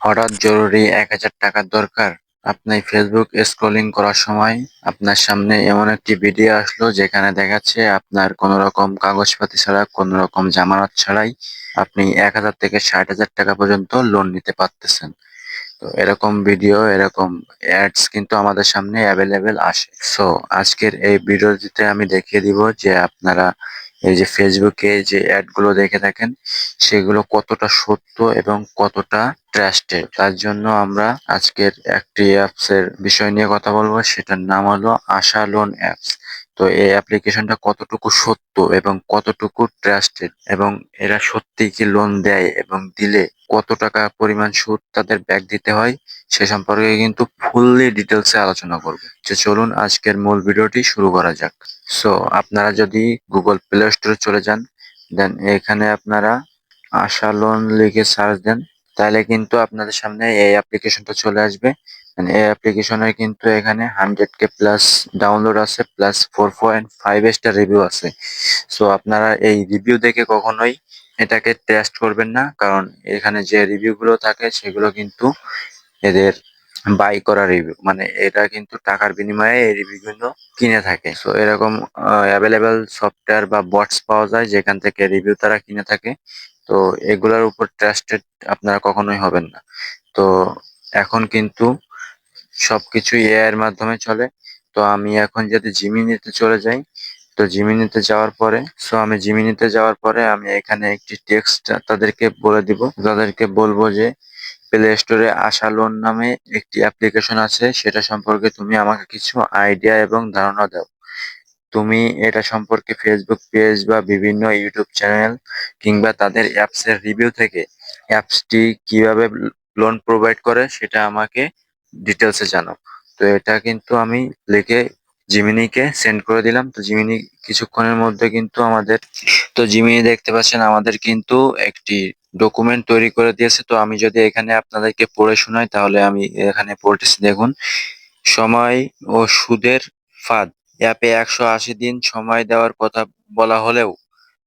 হঠাৎ জরুরি ১,০০০ টাকার দরকার। আপনি ফেসবুক স্ক্রলিং করার সময় আপনার সামনে এমন একটি ভিডিও আসলো যেখানে দেখাচ্ছে আপনার কোনো রকম কাগজপাতি ছাড়া, কোনো রকম জামানত ছাড়াই আপনি ১,০০০ থেকে ৬০,০০০ টাকা পর্যন্ত লোন নিতে পারতেছেন। তো এরকম ভিডিও, এরকম অ্যাডস কিন্তু আমাদের সামনে অ্যাভেলেবেল আসে। সো আজকের এই ভিডিওটিতে আমি দেখিয়ে দিব যে আপনারা এই যে ফেসবুকে যে অ্যাডগুলো দেখে থাকেন সেগুলো কতটা সত্য এবং কতটা ট্রাস্টেড। তার জন্য আমরা আজকের একটি অ্যাপসের বিষয় নিয়ে কথা বলবো, সেটার নাম হলো আশা লোন অ্যাপস। তো এই অ্যাপ্লিকেশনটা কতটুকু সত্য এবং কতটুকু ট্রাস্টেড, এবং এরা সত্যিই কি লোন দেয় এবং দিলে কত টাকা পরিমাণ সুদ তাদের ব্যাক দিতে হয় সে সম্পর্কে কিন্তু ফুললি ডিটেলসে আলোচনা করব। তো চলুন আজকের মূল ভিডিওটি শুরু করা যাক। সো আপনারা যদি গুগল প্লে স্টোরে চলে যান, দেন এখানে আপনারা আশা লোন লিখে সার্চ দেন, তাহলে কিন্তু আপনাদের সামনে এই অ্যাপ্লিকেশনটা চলে আসবে। এই অ্যাপ্লিকেশনের কিন্তু এখানে 100K প্লাস ডাউনলোড আছে, প্লাস 4.5 স্টার রিভিউ আছে। সো আপনারা এই রিভিউ দেখে কখনোই এটাকে টেস্ট করবেন না, কারণ এখানে যে রিভিউ গুলো থাকে সেগুলো কিন্তু এদের বাই করা রিভিউ, মানে এটা কিন্তু টাকার বিনিময়ে এই রিভিউ গুলো কিনে থাকে। সো এরকম অ্যাভেলেবেল সফটওয়্যার বা বটস পাওয়া যায় যেখান থেকে রিভিউ তারা কিনে থাকে। তো এগুলোর উপর ট্রাস্টেড আপনারা কখনোই হবেন না। তো এখন কিন্তু সবকিছু এআই এর মাধ্যমে চলে। তো আমি এখন যদি জিমিনিতে চলে যাই, তো জিমিনিতে যাওয়ার পরে, আমি জিমিনিতে যাওয়ার পরে আমি এখানে একটি টেক্সট তাদেরকে বলে দিব, তাদেরকে বলবো যে প্লে স্টোরে আশা লোন নামে একটি অ্যাপ্লিকেশন আছে, সেটা সম্পর্কে তুমি আমাকে কিছু আইডিয়া এবং ধারণা দাও। তুমি এটা সম্পর্কে ফেসবুক পেজ বা বিভিন্ন ইউটিউব চ্যানেল কিংবা তাদের অ্যাপসের রিভিউ থেকে অ্যাপসটি কিভাবে লোন প্রোভাইড করে সেটা আমাকে ডিটেলসে জানাও। তো এটা কিন্তু আমি লিখে জিমিনিকে সেন্ড করে দিলাম। তো জিমিনি কিছুক্ষণের মধ্যে কিন্তু জিমিনি দেখতে পাচ্ছেন আমাদের কিন্তু একটি ডকুমেন্ট তৈরি করে দিয়েছে। তো আমি যদি এখানে আপনাদেরকে পড়ে শোনাই, তাহলে আমি এখানে পড়তেছি, দেখুন। সময় ও সুদের ফাঁদ। অ্যাপে ১৮০ দিন সময় দেওয়ার কথা বলা হলেও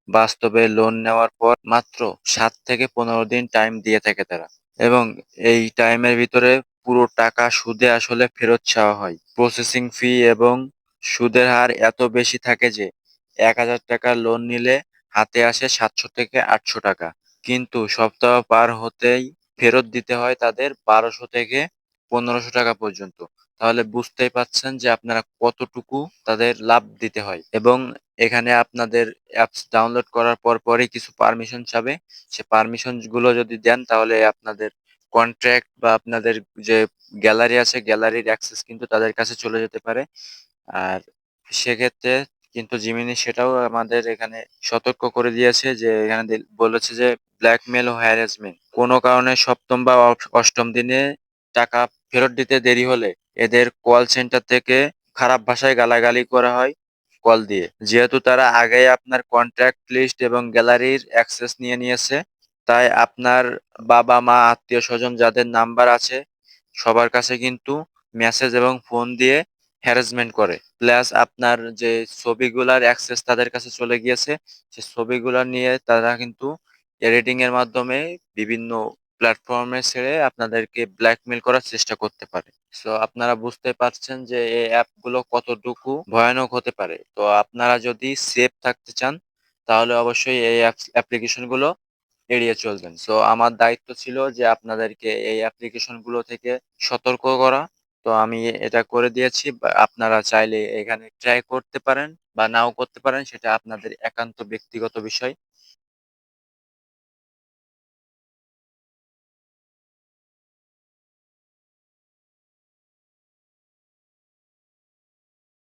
বাস্তবে লোন নেওয়ার পর মাত্র ৭ থেকে ১৫ দিন টাইম দিয়ে থাকে তারা, এবং এই টাইমের ভিতরে পুরো টাকা সুদে আসলে ফেরত চাওয়া হয়। প্রসেসিং ফি এবং সুদের হার এত বেশি থাকে যে ১,০০০ টাকার লোন নিলে হাতে আসে ৭০০ থেকে ৮০০ টাকা, কিন্তু সপ্তাহ পার হতেই ফেরত দিতে হয় তাদের ১২০০ থেকে ১৫০০ টাকা পর্যন্ত। তাহলে বুঝতেই পাচ্ছেন যে আপনারা কতটুকু তাদের লাভ দিতে হয়। এবং এখানে আপনাদের অ্যাপস ডাউনলোড করার পরই কিছু পারমিশন চাবে। সে পারমিশন গুলো যদি দেন, তাহলে আপনাদের কন্ট্রাক্ট বা আপনাদের যে গ্যালারি আছে, গ্যালারির অ্যাক্সেস কিন্তু তাদের কাছে চলে যেতে পারে। আর সেক্ষেত্রে কিন্তু জিমিনি সেটাও আমাদের এখানে সতর্ক করে দিয়েছে, যে এখানে বলেছে যে ব্ল্যাকমেল ও হ্যারাসমেন্ট কোনো কারণে সপ্তম বা অষ্টম দিনে টাকা ফেরত দিতে দেরি হলে এদের কল সেন্টার থেকে খারাপ ভাষায় গালাগালি করা হয় কল দিয়ে। যেহেতু তারা আগেই আপনার কন্ট্যাক্ট লিস্ট এবং গ্যালারির অ্যাক্সেস নিয়ে নিয়েছে, তাই আপনার বাবা মা আত্মীয় স্বজন যাদের নাম্বার আছে সবার কাছে কিন্তু মেসেজ এবং ফোন দিয়ে হ্যারাসমেন্ট করে। প্লাস আপনার যে ছবিগুলার অ্যাক্সেস তাদের কাছে চলে গিয়েছে, সে ছবিগুলা নিয়ে তারা কিন্তু এডিটিং এর মাধ্যমে বিভিন্ন প্ল্যাটফর্মে ছেড়ে আপনাদেরকে ব্ল্যাকমেল করার চেষ্টা করতে পারে। সো আপনারা বুঝতে পারছেন যে এই অ্যাপগুলো কতটুকু ভয়ানক হতে পারে। তো আপনারা যদি সেফ থাকতে চান, তাহলে অবশ্যই এই অ্যাপ্লিকেশন গুলো এড়িয়ে চলবেন। সো আমার দায়িত্ব ছিল যে আপনাদেরকে এই অ্যাপ্লিকেশন গুলো থেকে সতর্ক করা। তো আমি এটা করে দিয়েছি। আপনারা চাইলে এখানে ট্রাই করতে পারেন বা নাও করতে পারেন, সেটা আপনাদের একান্ত ব্যক্তিগত বিষয়।